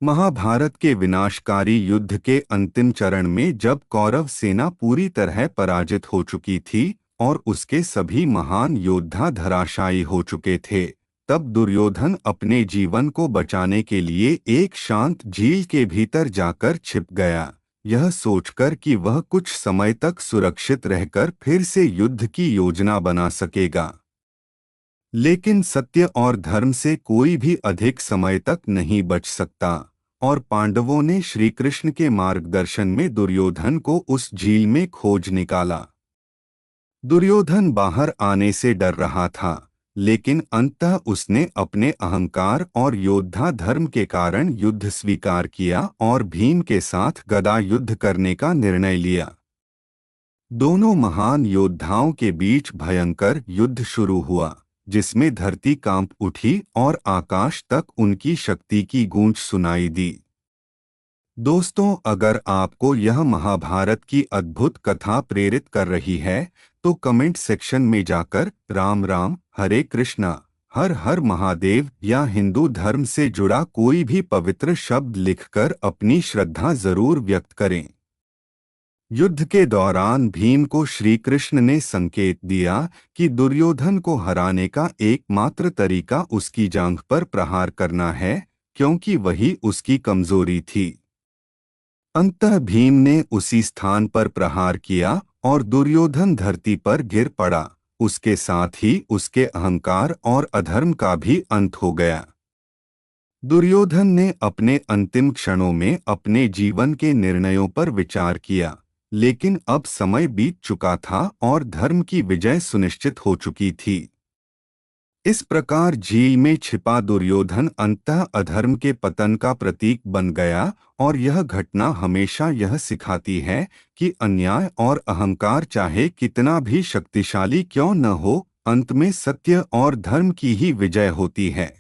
महाभारत के विनाशकारी युद्ध के अंतिम चरण में जब कौरव सेना पूरी तरह पराजित हो चुकी थी और उसके सभी महान योद्धा धराशायी हो चुके थे, तब दुर्योधन अपने जीवन को बचाने के लिए एक शांत झील के भीतर जाकर छिप गया, यह सोचकर कि वह कुछ समय तक सुरक्षित रहकर फिर से युद्ध की योजना बना सकेगा। लेकिन सत्य और धर्म से कोई भी अधिक समय तक नहीं बच सकता, और पांडवों ने श्री कृष्ण के मार्गदर्शन में दुर्योधन को उस झील में खोज निकाला। दुर्योधन बाहर आने से डर रहा था, लेकिन अंततः उसने अपने अहंकार और योद्धा धर्म के कारण युद्ध स्वीकार किया और भीम के साथ गदा युद्ध करने का निर्णय लिया। दोनों महान योद्धाओं के बीच भयंकर युद्ध शुरू हुआ, जिसमें धरती कांप उठी और आकाश तक उनकी शक्ति की गूंज सुनाई दी। दोस्तों, अगर आपको यह महाभारत की अद्भुत कथा प्रेरित कर रही है, तो कमेंट सेक्शन में जाकर राम राम, हरे कृष्णा, हर हर महादेव या हिंदू धर्म से जुड़ा कोई भी पवित्र शब्द लिखकर अपनी श्रद्धा जरूर व्यक्त करें। युद्ध के दौरान भीम को श्री कृष्ण ने संकेत दिया कि दुर्योधन को हराने का एकमात्र तरीका उसकी जांघ पर प्रहार करना है, क्योंकि वही उसकी कमजोरी थी। अंततः भीम ने उसी स्थान पर प्रहार किया और दुर्योधन धरती पर गिर पड़ा। उसके साथ ही उसके अहंकार और अधर्म का भी अंत हो गया। दुर्योधन ने अपने अंतिम क्षणों में अपने जीवन के निर्णयों पर विचार किया, लेकिन अब समय बीत चुका था और धर्म की विजय सुनिश्चित हो चुकी थी। इस प्रकार झील में छिपा दुर्योधन अंततः अधर्म के पतन का प्रतीक बन गया, और यह घटना हमेशा यह सिखाती है कि अन्याय और अहंकार चाहे कितना भी शक्तिशाली क्यों न हो, अंत में सत्य और धर्म की ही विजय होती है।